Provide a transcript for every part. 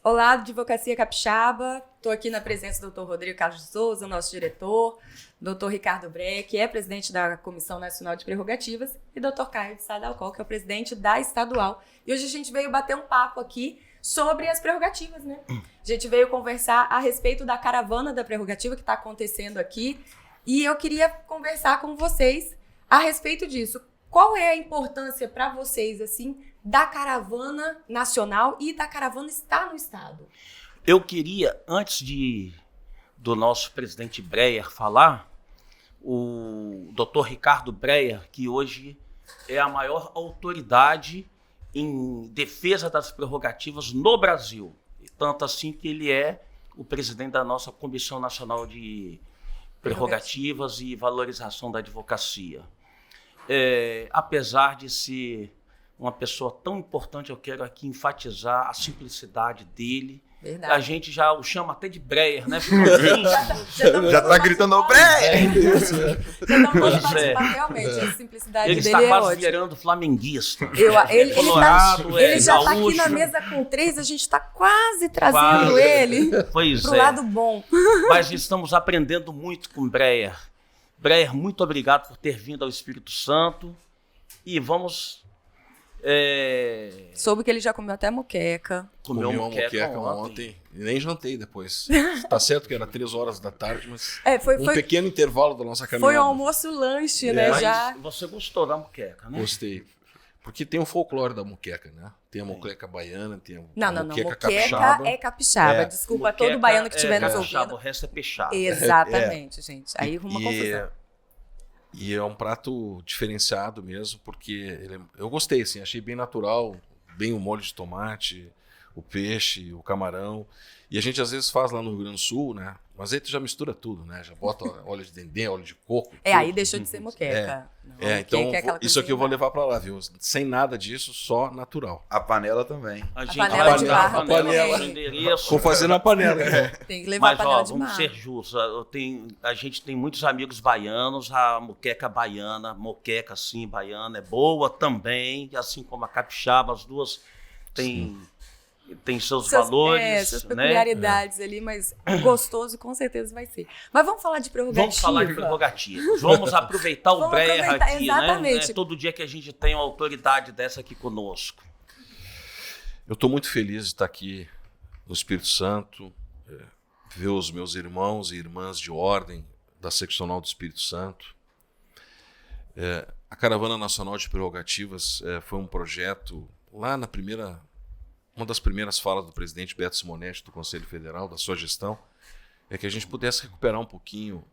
Olá, Advocacia Capixaba. Estou aqui na presença do Dr. Rodrigo Carlos de Souza, nosso diretor, Dr. Ricardo Breyer, que é presidente da Comissão Nacional de Prerrogativas, e Dr. Caio de Sá Dalcol, que é o presidente da Estadual. E hoje a gente veio bater um papo aqui sobre as prerrogativas, né? A gente veio conversar a respeito da caravana da prerrogativa que está acontecendo aqui, e eu queria conversar com vocês a respeito disso. Qual é a importância para vocês, assim, da caravana nacional e da caravana estar no Estado? Eu queria, antes do nosso presidente Breyer falar, o Dr. Ricardo Breyer, que hoje é a maior autoridade em defesa das prerrogativas no Brasil. Tanto assim que ele é o presidente da nossa Comissão Nacional de Prerrogativas e Valorização da Advocacia. Apesar de ser uma pessoa tão importante, eu quero aqui enfatizar a simplicidade dele. Verdade. A gente já o chama até de Breyer, né? Já tá gritando o Breyer! Realmente, a simplicidade ele dele está é quase ótima. virando flamenguista. Ele já está aqui na mesa com 3, a gente está quase trazendo ele para o lado bom. Mas estamos aprendendo muito com Breyer. Breyer, muito obrigado por ter vindo ao Espírito Santo. E vamos... Soube que ele já comeu até moqueca. Comeu uma moqueca ontem. E nem jantei depois. Tá certo que era 3 horas da tarde, mas foi pequeno intervalo da nossa caminhada. Foi o almoço-lanche, né? Já. Você gostou da moqueca, né? Gostei. Porque tem o folclore da moqueca, né? Tem a moqueca baiana, tem a moqueca capixaba. É capixaba. Desculpa, moqueca, todo baiano que estiver nos ouvindo. O resto é peixado. Exatamente, gente. Aí arruma confusão. E é um prato diferenciado mesmo, porque eu gostei, assim, achei bem natural, bem o molho de tomate, o peixe, o camarão. E a gente às vezes faz lá no Rio Grande do Sul, né? Mas aí tu já mistura tudo, né? Já bota óleo de dendê, óleo de coco. Aí deixou de ser moqueca. Então isso aqui eu vou levar pra lá, viu? Sem nada disso, só natural. A panela também. A panela de barro também. Vou fazer na panela. Tem que levar a panela de barro. Vamos ser justos. A gente tem muitos amigos baianos, a moqueca baiana, moqueca sim, baiana é boa também, assim como a capixaba, as duas tem seus valores, suas peculiaridades ali, mas gostoso com certeza vai ser. Mas vamos falar de prerrogativa. Vamos falar de prerrogativas. Vamos aproveitar o Breyer aqui, exatamente. né? Todo dia que a gente tem uma autoridade dessa aqui conosco. Eu estou muito feliz de estar aqui no Espírito Santo, ver os meus irmãos e irmãs de ordem da Seccional do Espírito Santo. A Caravana Nacional de Prerrogativas foi um projeto lá na uma das primeiras falas do presidente Beto Simonetti do Conselho Federal, da sua gestão, é que a gente pudesse recuperar um pouquinho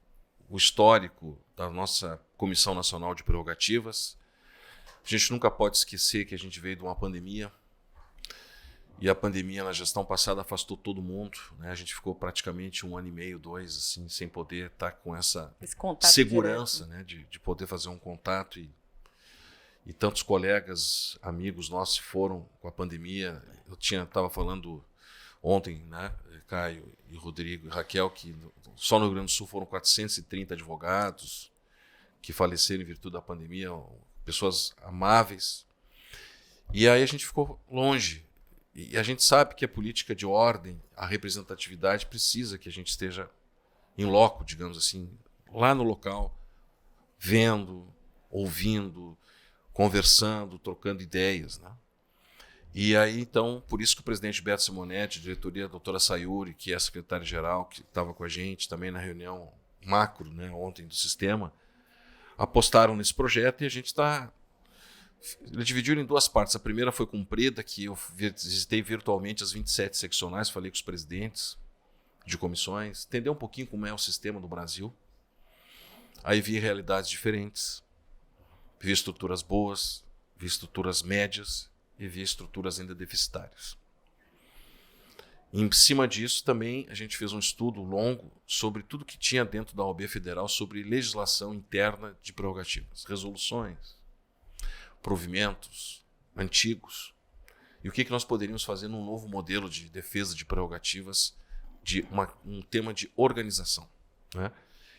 o histórico da nossa Comissão Nacional de Prerrogativas. A gente nunca pode esquecer que a gente veio de uma pandemia, e a pandemia na gestão passada afastou todo mundo, né? A gente ficou praticamente 1 ano e meio, 2, assim, sem poder estar com essa segurança, né? de poder fazer um contato e tantos colegas, amigos nossos foram com a pandemia. Eu estava falando ontem, né, Caio e Rodrigo e Raquel, que só no Rio Grande do Sul foram 430 advogados que faleceram em virtude da pandemia, pessoas amáveis. E aí a gente ficou longe. E a gente sabe que a política de ordem, a representatividade, precisa que a gente esteja em loco, digamos assim, lá no local, vendo, ouvindo, conversando, trocando ideias, né? E aí, então, por isso que o presidente Beto Simonetti, a diretoria da doutora Sayuri, que é a secretária-geral, que estava com a gente também na reunião macro, né, ontem do sistema, apostaram nesse projeto e a gente está... Ele dividiu em 2 partes. A primeira foi cumprida, que eu visitei virtualmente as 27 seccionais, falei com os presidentes de comissões, entender um pouquinho como é o sistema do Brasil. Aí vi realidades diferentes. Vi estruturas boas, vi estruturas médias e vi estruturas ainda deficitárias. Em cima disso, também, a gente fez um estudo longo sobre tudo que tinha dentro da OAB Federal sobre legislação interna de prerrogativas, resoluções, provimentos antigos, e o que nós poderíamos fazer num novo modelo de defesa de prerrogativas, de um tema de organização, né?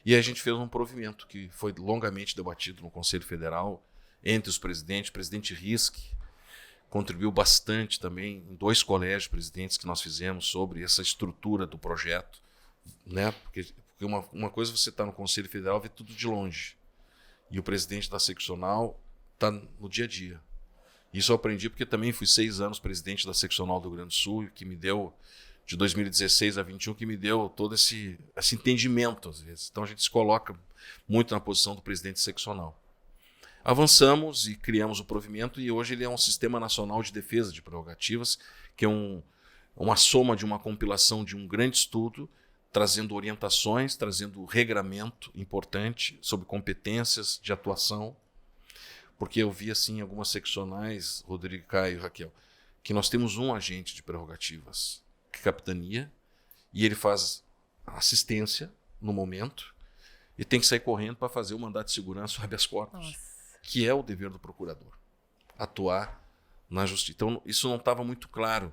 E aí a gente fez um provimento que foi longamente debatido no Conselho Federal, entre os presidentes, o presidente Risch, contribuiu bastante também em 2 colégios presidentes que nós fizemos sobre essa estrutura do projeto, né? Porque uma coisa é você está no Conselho Federal e vê tudo de longe. E o presidente da seccional está no dia a dia. Isso eu aprendi porque também fui 6 anos presidente da seccional do Rio Grande do Sul, que me deu, de 2016 a 21, que me deu todo esse entendimento, às vezes. Então a gente se coloca muito na posição do presidente seccional. Avançamos e criamos o provimento, e hoje ele é um Sistema Nacional de Defesa de Prerrogativas, que é uma soma de uma compilação de um grande estudo, trazendo orientações, trazendo regramento importante sobre competências de atuação, porque eu vi assim algumas seccionais, Rodrigo, Caio e Raquel, que nós temos um agente de prerrogativas, que é a capitania, e ele faz assistência no momento e tem que sair correndo para fazer o mandato de segurança, o habeas corpus, que é o dever do procurador, atuar na justiça. Então, isso não estava muito claro.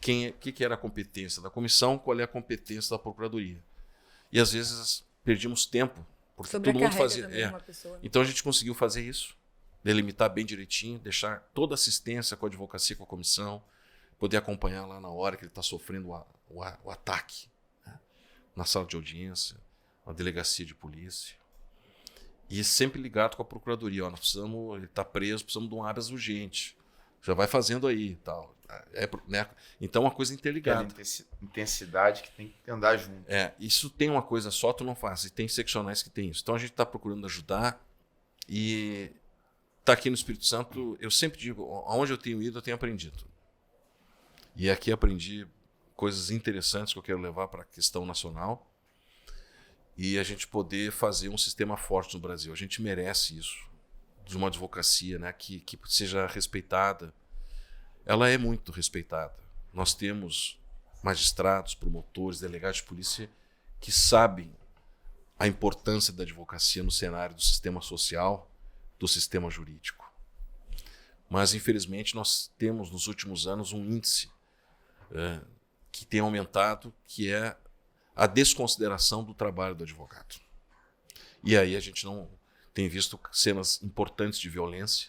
Que era a competência da comissão, qual é a competência da procuradoria. E, às vezes, perdíamos tempo, porque todo mundo fazia. Então, a gente conseguiu fazer isso, delimitar bem direitinho, deixar toda a assistência com a advocacia, com a comissão, poder acompanhar lá na hora que ele está sofrendo o ataque, né? Na sala de audiência, na delegacia de polícia. E sempre ligado com a procuradoria. Ó, ele está preso, precisamos de um habeas urgente. Já vai fazendo aí e tal. Né? Então, uma coisa interligada. Intensidade que tem que andar junto. Isso tem uma coisa só, tu não faz. E tem seccionais que tem isso. Então, a gente está procurando ajudar. E está aqui no Espírito Santo, eu sempre digo, aonde eu tenho ido, eu tenho aprendido. E aqui aprendi coisas interessantes que eu quero levar para a questão nacional. E a gente poder fazer um sistema forte no Brasil. A gente merece isso, de uma advocacia, né, que seja respeitada. Ela é muito respeitada. Nós temos magistrados, promotores, delegados de polícia que sabem a importância da advocacia no cenário do sistema social, do sistema jurídico. Mas, infelizmente, nós temos nos últimos anos um índice que tem aumentado, que é a desconsideração do trabalho do advogado. E aí a gente não tem visto cenas importantes de violência.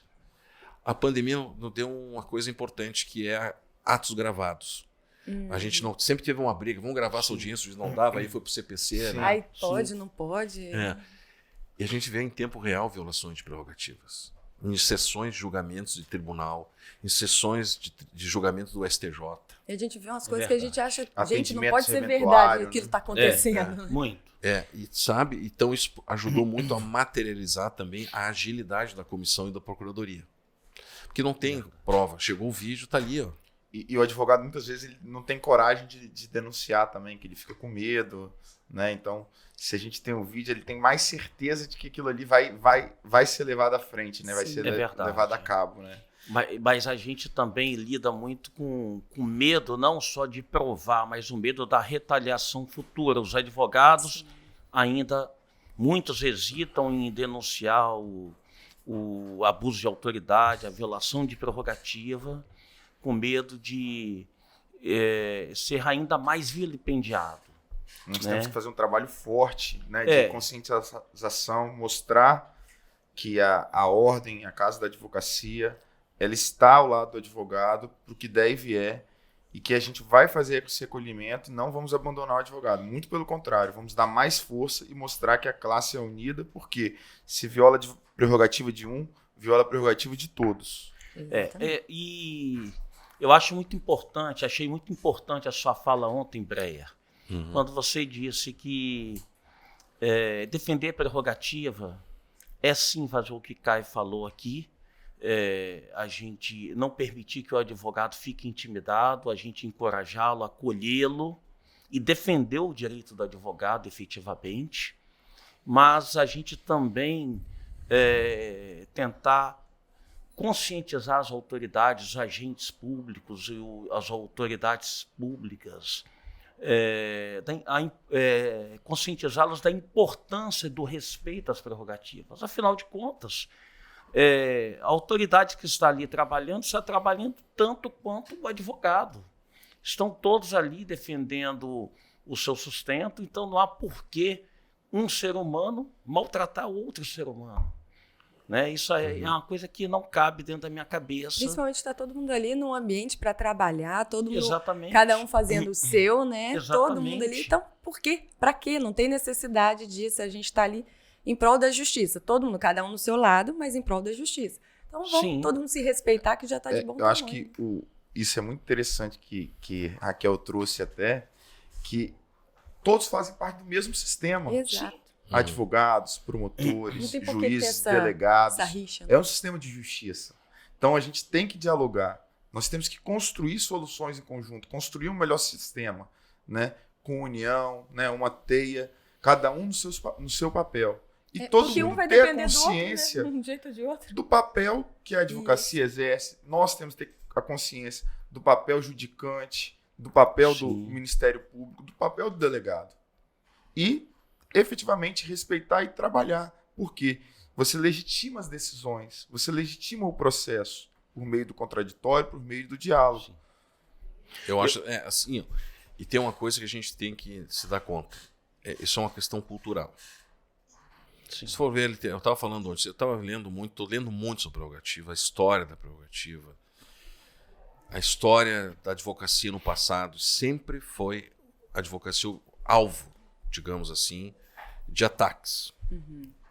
A pandemia nos deu uma coisa importante, que é atos gravados. A gente sempre teve uma briga, vamos gravar essa audiência, não dava, aí foi pro CPC. Né? Ai, pode, não pode. E a gente vê em tempo real violações de prerrogativas. Em sessões de julgamentos de tribunal, em sessões de julgamento do STJ. E a gente vê umas coisas que a gente acha, gente, não pode ser verdade eventuário, aquilo que está acontecendo. Muito. E sabe, então isso ajudou muito a materializar também a agilidade da comissão e da procuradoria. Porque não tem prova, chegou o vídeo, tá ali, ó. E o advogado, muitas vezes, ele não tem coragem de denunciar também, que ele fica com medo, né? Então, se a gente tem um vídeo, ele tem mais certeza de que aquilo ali vai ser levado à frente, né? Vai ser levado a cabo, né? Mas a gente também lida muito com medo, não só de provar, mas o medo da retaliação futura. Os advogados ainda, muitos hesitam em denunciar o abuso de autoridade, a violação de prerrogativa, com medo de ser ainda mais vilipendiado. Nós temos que fazer um trabalho forte, né, de conscientização, mostrar que a ordem, a casa da advocacia, ela está ao lado do advogado para o que der e vier, e que a gente vai fazer esse recolhimento e não vamos abandonar o advogado. Muito pelo contrário, vamos dar mais força e mostrar que a classe é unida, porque se viola a prerrogativa de um, viola a prerrogativa de todos. E eu acho muito importante, achei muito importante a sua fala ontem, Breyer, quando você disse que defender a prerrogativa é sim fazer o que Caio falou aqui, a gente não permitir que o advogado fique intimidado, a gente encorajá-lo, acolhê-lo e defender o direito do advogado efetivamente, mas a gente também tentar conscientizar as autoridades, os agentes públicos e as autoridades públicas, conscientizá-los da importância do respeito às prerrogativas. Afinal de contas, a autoridade que está ali trabalhando está trabalhando tanto quanto o advogado. Estão todos ali defendendo o seu sustento, então não há por que um ser humano maltratar outro ser humano. Né? Isso é uma coisa que não cabe dentro da minha cabeça. Principalmente está todo mundo ali num ambiente para trabalhar, todo mundo, Exatamente. cada um fazendo o seu, né? Exatamente. Todo mundo ali. Então, por quê? Para quê? Não tem necessidade disso. A gente está ali em prol da justiça. Todo mundo, cada um no seu lado, mas em prol da justiça. Então, vamos todo mundo se respeitar, que já está de bom tamanho. Eu acho que isso é muito interessante que Raquel trouxe até, que todos fazem parte do mesmo sistema. Exato. Advogados, promotores, juízes, delegados. Essa rixa, né? É um sistema de justiça. Então, a gente tem que dialogar. Nós temos que construir soluções em conjunto, construir um melhor sistema, né? Com união, né? Uma teia, cada um no seu papel. E todo mundo vai ter a depender consciência do outro, né? De um jeito ou de outro. do papel que a advocacia exerce. Nós temos que ter a consciência do papel judicante, do papel do Ministério Público, do papel do delegado. E, efetivamente, respeitar e trabalhar. Por quê? Você legitima as decisões, você legitima o processo por meio do contraditório, por meio do diálogo. Eu acho, assim, e tem uma coisa que a gente tem que se dar conta. Isso é uma questão cultural. Sim. Se for ver, eu estava falando antes, eu estava lendo muito, estou lendo muito sobre a prerrogativa, a história da prerrogativa, a história da advocacia no passado sempre foi a advocacia o alvo, digamos assim, de ataques.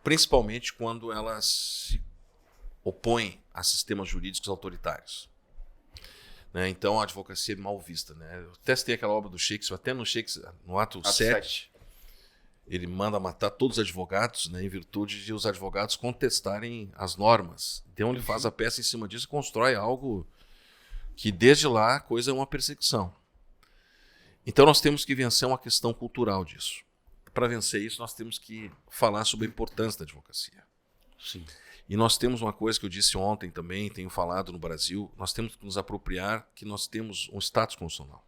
Principalmente quando ela se opõe a sistemas jurídicos autoritários. Né? Então a advocacia é mal vista. Né? Eu testei aquela obra do Shakespeare, até no Shakespeare, no ato 7. Ele manda matar todos os advogados, né, em virtude de os advogados contestarem as normas. Então ele faz a peça em cima disso e constrói algo que desde lá a coisa é uma perseguição. Então nós temos que vencer uma questão cultural disso. Para vencer isso, nós temos que falar sobre a importância da advocacia. Sim. E nós temos uma coisa que eu disse ontem também, tenho falado no Brasil, nós temos que nos apropriar que nós temos um status constitucional.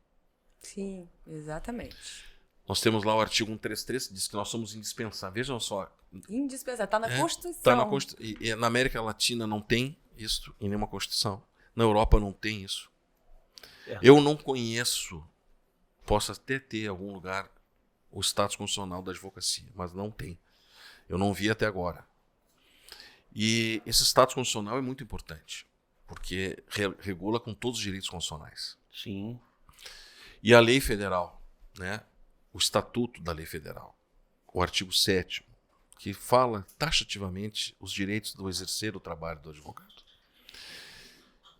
Sim, exatamente. Nós temos lá o artigo 133, que diz que nós somos indispensáveis. Vejam só. Indispensável, está na Constituição. Tá na e na América Latina não tem isso em nenhuma Constituição. Na Europa não tem isso. Eu não conheço, posso até ter em algum lugar, o status constitucional da advocacia, mas não tem. Eu não vi até agora. E esse status constitucional é muito importante, porque regula com todos os direitos constitucionais. Sim. E a lei federal, né? O Estatuto da Lei Federal, o artigo 7º, que fala taxativamente os direitos do exercer o trabalho do advogado.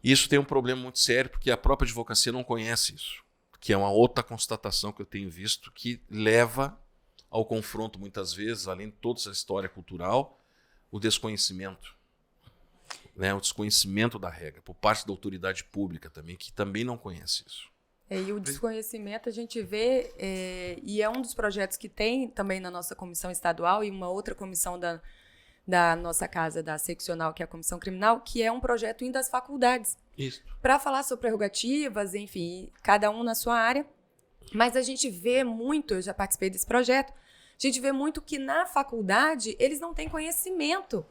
E isso tem um problema muito sério, porque a própria advocacia não conhece isso, que é uma outra constatação que eu tenho visto, que leva ao confronto, muitas vezes, além de toda essa história cultural, o desconhecimento. Né? O desconhecimento da regra, por parte da autoridade pública também, que também não conhece isso. E o desconhecimento a gente vê, e é um dos projetos que tem também na nossa comissão estadual e uma outra comissão da nossa casa, da seccional, que é a comissão criminal, que é um projeto indo às faculdades. Isso. Para falar sobre prerrogativas, enfim, cada um na sua área. Mas a gente vê muito, eu já participei desse projeto, a gente vê muito que na faculdade eles não têm conhecimento.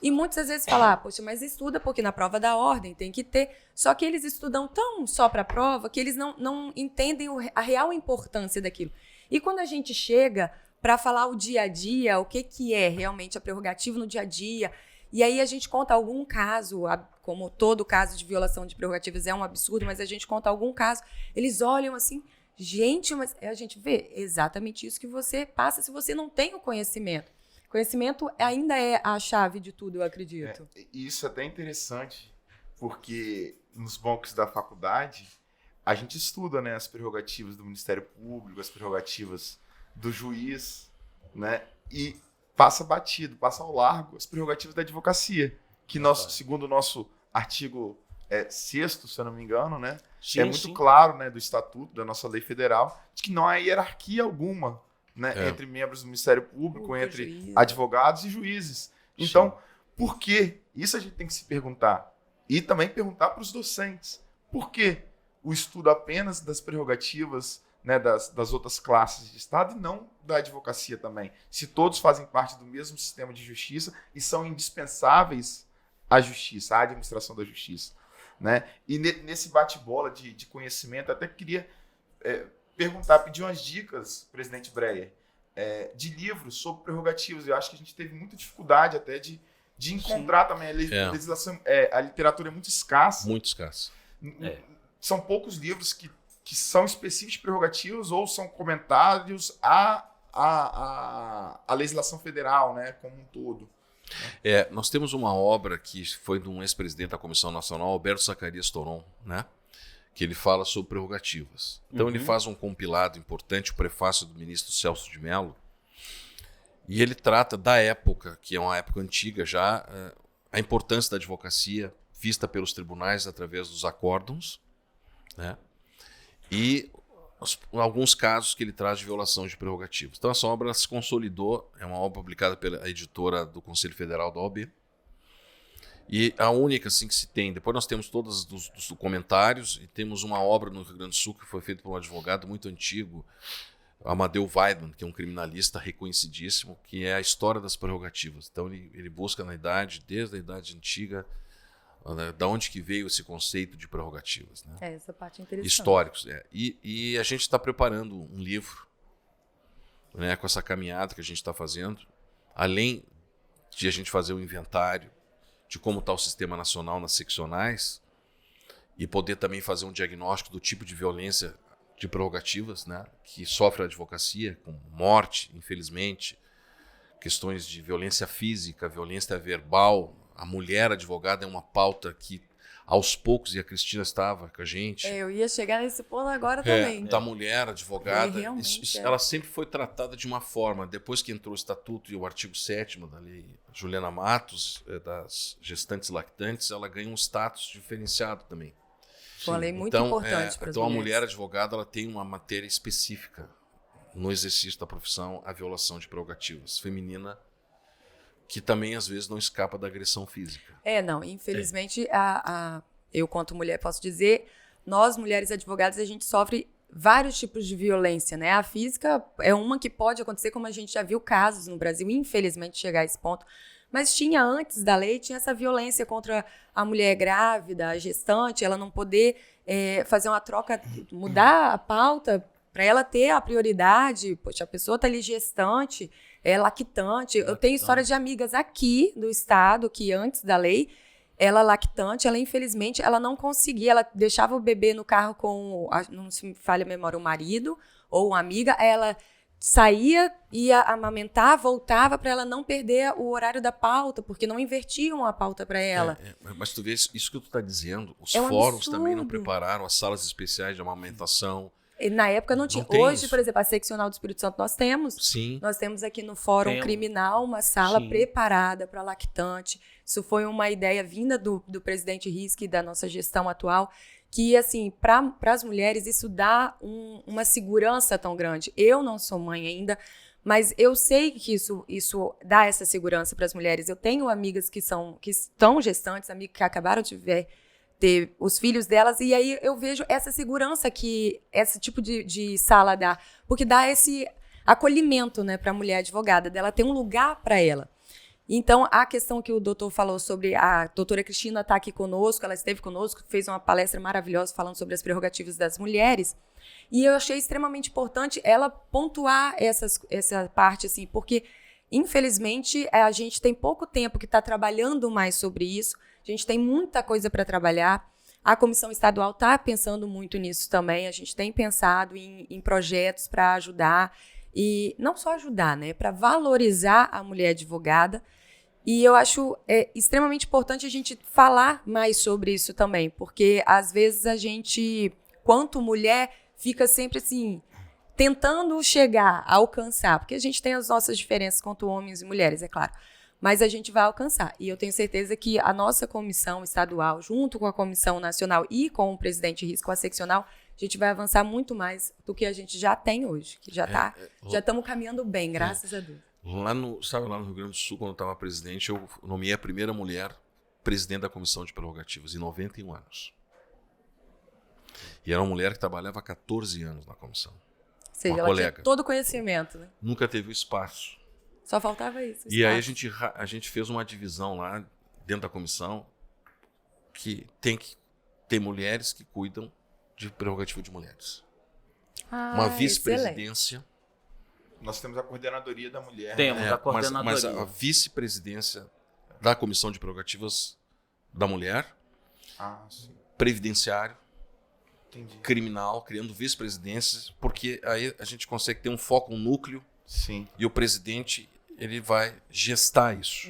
E muitas vezes falam, poxa, mas estuda porque na prova da ordem tem que ter. Só que eles estudam tão só para a prova que eles não entendem a real importância daquilo. E quando a gente chega para falar o dia a dia, o que é realmente a prerrogativa no dia a dia, e aí a gente conta algum caso, como todo caso de violação de prerrogativas é um absurdo, mas a gente conta algum caso, eles olham assim, gente, mas a gente vê exatamente isso que você passa se você não tem o conhecimento. Conhecimento ainda é a chave de tudo, eu acredito. Isso é até interessante, porque nos bancos da faculdade, a gente estuda, né, as prerrogativas do Ministério Público, as prerrogativas do juiz, né, e passa batido, passa ao largo as prerrogativas da advocacia, que segundo o nosso artigo 6º, se eu não me engano, né, sim, é muito claro, né, do Estatuto, da nossa lei federal, de que não há hierarquia alguma, né, entre membros do Ministério Público, entre advogados e juízes. Então, por quê? Isso a gente tem que se perguntar. E também perguntar para os docentes. Por que o estudo apenas das prerrogativas, né, das outras classes de Estado e não da advocacia também? Se todos fazem parte do mesmo sistema de justiça e são indispensáveis à justiça, à administração da justiça. Né? E nesse bate-bola de conhecimento, até queria pedir umas dicas, presidente Breyer, de livros sobre prerrogativas. Eu acho que a gente teve muita dificuldade até de de encontrar também. A legislação, a literatura é muito escassa. Muito escassa. São poucos livros que são específicos de prerrogativas ou são comentários à legislação federal, né, como um todo. Nós temos uma obra que foi de um ex-presidente da Comissão Nacional, Alberto Zacarias Toron, né, que ele fala sobre prerrogativas. Então ele faz um compilado importante, o prefácio do ministro Celso de Mello, e ele trata da época, que é uma época antiga já, a importância da advocacia vista pelos tribunais através dos acórdãos, né? E alguns casos que ele traz de violação de prerrogativas. Então essa obra se consolidou, é uma obra publicada pela editora do Conselho Federal da OAB, e a única assim, que se tem. Depois nós temos todos os documentários, e temos uma obra no Rio Grande do Sul que foi feita por um advogado muito antigo, Amadeu Weidman, que é um criminalista reconhecidíssimo, que é a história das prerrogativas. Então ele busca desde a idade antiga, da onde que veio esse conceito de prerrogativas, né? Essa parte é interessante. Históricos. E a gente está preparando um livro, né, com essa caminhada que a gente está fazendo, além de a gente fazer um inventário de como está o sistema nacional nas seccionais e poder também fazer um diagnóstico do tipo de violência de prerrogativas, né, que sofre a advocacia, com morte, infelizmente, questões de violência física, violência verbal. A mulher advogada é uma pauta que, aos poucos, e a Cristina estava com a gente. Eu ia chegar nesse ponto agora também. Da mulher advogada, Realmente, ela sempre foi tratada de uma forma. Depois que entrou o Estatuto e o artigo 7º da Lei Juliana Matos, das gestantes e lactantes, ela ganha um status diferenciado também. Foi uma lei muito importante para as mulheres. Então a mulher advogada ela tem uma matéria específica no exercício da profissão, a violação de prerrogativas feminina, que também às vezes não escapa da agressão física. Infelizmente, eu quanto mulher posso dizer, nós mulheres advogadas, a gente sofre vários tipos de violência, né? A física é uma que pode acontecer, como a gente já viu casos no Brasil, infelizmente chegar a esse ponto, mas tinha antes da lei, tinha essa violência contra a mulher grávida, a gestante, ela não poder fazer uma troca, mudar a pauta para ela ter a prioridade. Poxa, a pessoa está ali gestante, lactante. Eu tenho história de amigas aqui do estado que antes da lei, ela lactante, ela infelizmente, ela não conseguia, ela deixava o bebê no carro com, não se me falha a memória, o marido ou uma amiga, ela saía, ia amamentar, voltava para ela não perder o horário da pauta, porque não invertiam a pauta para ela. Mas tu vê isso que tu está dizendo, os um fóruns absurdo. Também não prepararam as salas especiais de amamentação. E na época não tinha. Hoje, isso. Por exemplo, a seccional do Espírito Santo nós temos. Sim. Nós temos aqui no Fórum Criminal uma sala preparada para lactante. Isso foi uma ideia vinda do presidente Risque, da nossa gestão atual, que, assim, para as mulheres isso dá uma segurança tão grande. Eu não sou mãe ainda, mas eu sei que isso dá essa segurança para as mulheres. Eu tenho amigas que estão gestantes, amigas que acabaram de ter os filhos delas, e aí eu vejo essa segurança que esse tipo de sala dá, porque dá esse acolhimento, né, para a mulher advogada, dela ter um lugar para ela. Então, a questão que o doutor falou sobre a doutora Cristina está aqui conosco, ela esteve conosco, fez uma palestra maravilhosa falando sobre as prerrogativas das mulheres, e eu achei extremamente importante ela pontuar essa parte, assim, porque, infelizmente, a gente tem pouco tempo que está trabalhando mais sobre isso, a gente tem muita coisa para trabalhar, a Comissão Estadual está pensando muito nisso também, a gente tem pensado em projetos para ajudar, e não só ajudar, né, para valorizar a mulher advogada. E eu acho extremamente importante a gente falar mais sobre isso também, porque às vezes a gente, quanto mulher, fica sempre assim, tentando chegar, alcançar, porque a gente tem as nossas diferenças quanto homens e mulheres, é claro, mas a gente vai alcançar. E eu tenho certeza que a nossa comissão estadual, junto com a comissão nacional e com o presidente Risco, a seccional, a gente vai avançar muito mais do que a gente já tem hoje, que já estamos caminhando bem, graças a Deus. Lá no Rio Grande do Sul, quando eu estava presidente, eu nomeei a primeira mulher presidente da Comissão de Prerrogativas, em 91 anos. E era uma mulher que trabalhava há 14 anos na comissão. Ou seja, ela tinha todo o conhecimento, né? Nunca teve o espaço. Só faltava isso. E aí a gente fez uma divisão lá, dentro da comissão, que tem que ter mulheres que cuidam de prerrogativa de mulheres. Uma vice-presidência. Nós temos a coordenadoria da mulher. Temos a coordenadoria. Mas a vice-presidência da Comissão de Prerrogativas da Mulher, Sim. previdenciário, Entendi. criminal, criando vice-presidências, porque aí a gente consegue ter um foco, um núcleo, Sim. e o presidente ele vai gestar isso.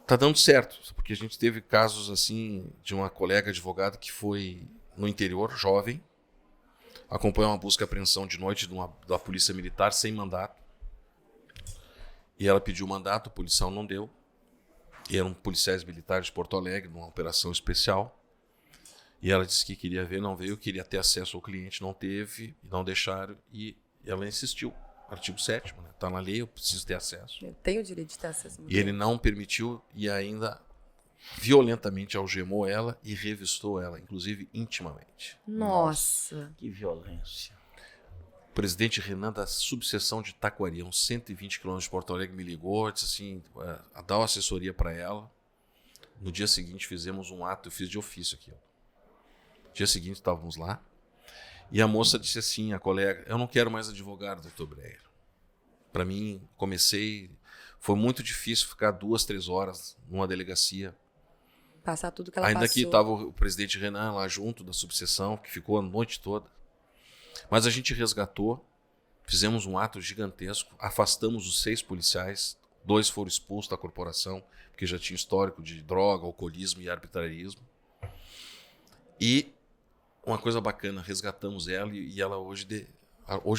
Tá dando certo, porque a gente teve casos assim de uma colega advogada que foi no interior, jovem, acompanhou uma busca e apreensão de noite da polícia militar sem mandato. E ela pediu mandato, o policial não deu. E eram policiais militares de Porto Alegre, numa operação especial. E ela disse que queria ver, não veio, queria ter acesso ao cliente, não teve, não deixaram. E ela insistiu. Artigo 7º, né? Tá na lei, eu preciso ter acesso. Eu tenho o direito de ter acesso. E ele não permitiu e ainda violentamente algemou ela e revistou ela, inclusive intimamente. Nossa. Que violência. O presidente Renan da subseção de Taquari, uns 120 quilômetros de Porto Alegre, me ligou, disse assim, dar uma assessoria para ela. No dia seguinte fizemos um ato, eu fiz de ofício aqui. No dia seguinte estávamos lá. E a moça disse assim, a colega, eu não quero mais advogado, doutor Breyer. Para mim, foi muito difícil ficar 2, 3 horas numa delegacia. Passar tudo que ela Ainda passou. que estava o presidente Renan lá junto da subseção, que ficou a noite toda. Mas a gente resgatou, fizemos um ato gigantesco, afastamos os 6 policiais, 2 foram expulsos da corporação, porque já tinha histórico de droga, alcoolismo e arbitrarismo. E uma coisa bacana, resgatamos ela e ela hoje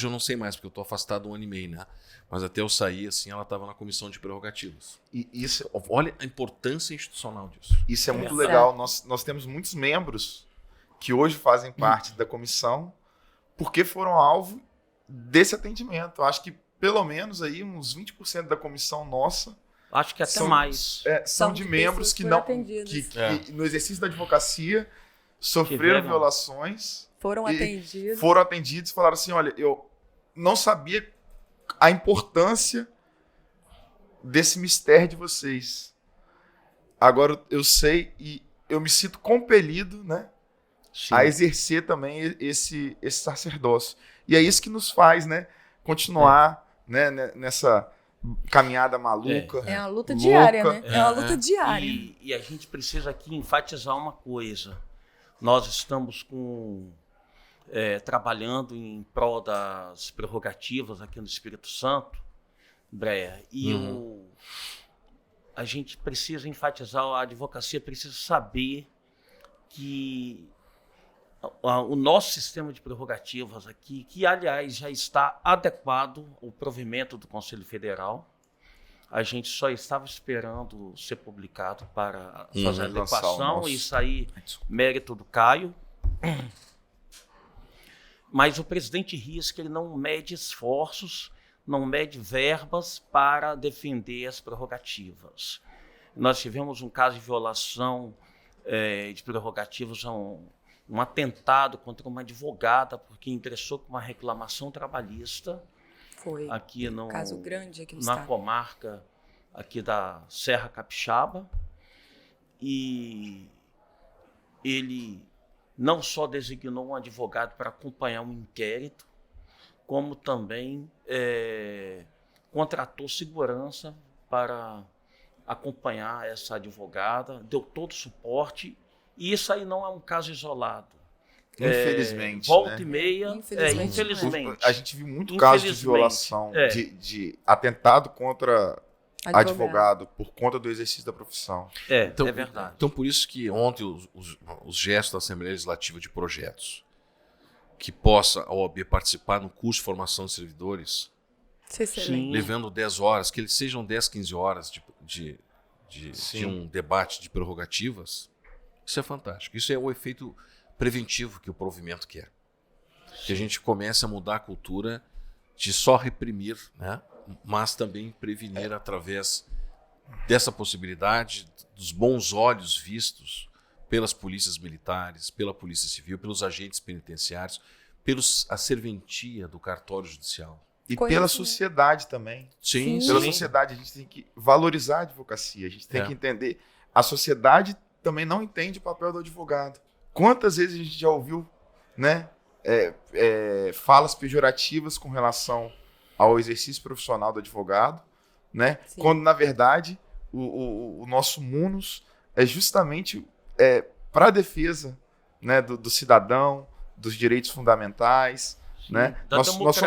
eu não sei mais, porque eu estou afastado 1 ano e meio, né? Mas até eu sair, assim, ela estava na comissão de prerrogativas. E isso, Olha a importância institucional disso. isso é muito legal. Nós temos muitos membros que hoje fazem parte da comissão porque foram alvo desse atendimento. Eu acho que pelo menos aí uns 20% da comissão nossa Acho que até mais. são de membros que foram não atendidos. que no exercício da advocacia sofreram Tiveram. violações, Foram atendidos. foram atendidos e falaram assim, olha, eu não sabia a importância desse mistério de vocês. Agora eu sei e eu me sinto compelido, né, Sim. a exercer também esse sacerdócio. E é isso que nos faz, né, continuar né, nessa caminhada maluca. É uma luta louca. diária, né? É uma luta diária. E a gente precisa aqui enfatizar uma coisa. Nós estamos trabalhando em prol das prerrogativas aqui no Espírito Santo, Breyer, e a gente precisa enfatizar, a advocacia precisa saber que o nosso sistema de prerrogativas aqui, que aliás já está adequado ao provimento do Conselho Federal, a gente só estava esperando ser publicado para fazer a adequação e sair mérito do Caio. Mas o presidente Rias, que ele não mede esforços, não mede verbas para defender as prerrogativas. Nós tivemos um caso de violação de prerrogativas, um atentado contra uma advogada, porque ingressou com uma reclamação trabalhista. Foi aqui um caso grande aqui no na estado. comarca aqui da Serra Capixaba. E ele não só designou um advogado para acompanhar um inquérito, como também contratou segurança para acompanhar essa advogada, deu todo o suporte, e isso aí não é um caso isolado. Infelizmente. Volta né? e meia, infelizmente. A gente viu muito caso de violação, de atentado contra advogado por conta do exercício da profissão. Então, é verdade. Então, por isso que ontem os gestos da Assembleia Legislativa de projetos que possa a OAB participar no curso de formação de servidores, Sim. levando 10 horas, que eles sejam 10, 15 horas de um debate de prerrogativas, isso é fantástico. Isso é o efeito preventivo que o provimento quer. Que a gente comece a mudar a cultura de só reprimir, né? Mas também prevenir através dessa possibilidade, dos bons olhos vistos pelas polícias militares, pela polícia civil, pelos agentes penitenciários, a serventia do cartório judicial. E pela sociedade também. Sim. Pela sociedade, a gente tem que valorizar a advocacia, a gente tem que entender. A sociedade também não entende o papel do advogado. Quantas vezes a gente já ouviu, né, falas pejorativas com relação ao exercício profissional do advogado, né? Quando, na verdade, o nosso munus é justamente para a defesa, né, do cidadão, dos direitos fundamentais. Né? Nós somos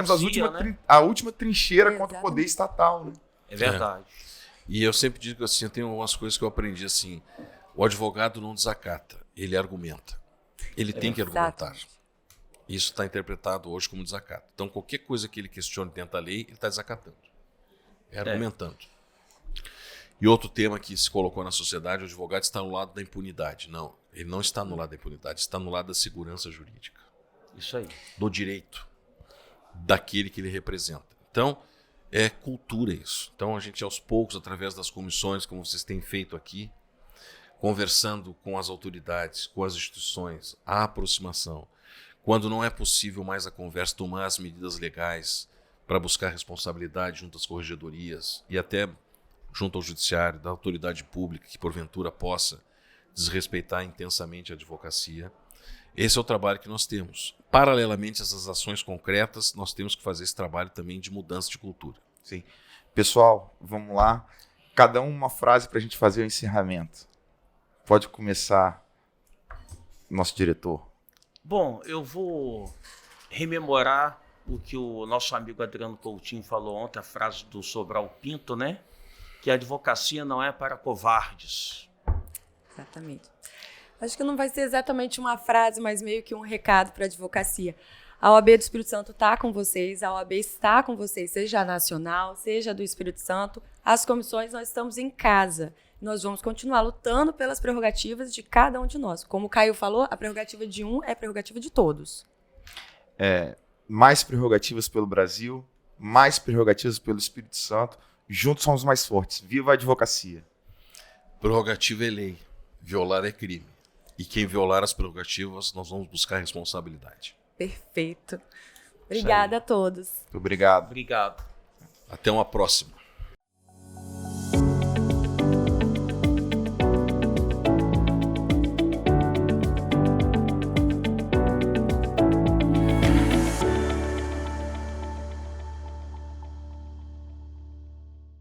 a última trincheira contra o poder estatal. Né? É verdade. E eu sempre digo assim, eu tenho algumas coisas que eu aprendi assim, o advogado não desacata, ele argumenta. Ele tem que argumentar. Isso está interpretado hoje como desacato. Então, qualquer coisa que ele questione dentro da lei, ele está desacatando. Argumentando. E outro tema que se colocou na sociedade, o advogado está no lado da impunidade. Não, ele não está no lado da impunidade, está no lado da segurança jurídica. Isso aí. Do direito daquele que ele representa. Então, é cultura isso. Então, a gente aos poucos, através das comissões, como vocês têm feito aqui, conversando com as autoridades, com as instituições, a aproximação. Quando não é possível mais a conversa, tomar as medidas legais para buscar responsabilidade junto às corregedorias e até junto ao judiciário, da autoridade pública que porventura possa desrespeitar intensamente a advocacia. Esse é o trabalho que nós temos. Paralelamente a essas ações concretas, nós temos que fazer esse trabalho também de mudança de cultura. Sim. Pessoal, vamos lá. Cada um uma frase para a gente fazer o encerramento. Pode começar, nosso diretor. Bom, eu vou rememorar o que o nosso amigo Adriano Coutinho falou ontem, a frase do Sobral Pinto, né? Que a advocacia não é para covardes. Exatamente. Acho que não vai ser exatamente uma frase, mas meio que um recado para a advocacia. A OAB do Espírito Santo está com vocês, a OAB está com vocês, seja a nacional, seja do Espírito Santo. As comissões, nós estamos em casa. Nós vamos continuar lutando pelas prerrogativas de cada um de nós. Como o Caio falou, a prerrogativa de um é a prerrogativa de todos. Mais prerrogativas pelo Brasil, mais prerrogativas pelo Espírito Santo. Juntos somos mais fortes. Viva a advocacia. Prerrogativa é lei. Violar é crime. E quem violar as prerrogativas, nós vamos buscar responsabilidade. Perfeito. Obrigada a todos. Muito obrigado. Obrigado. Até uma próxima.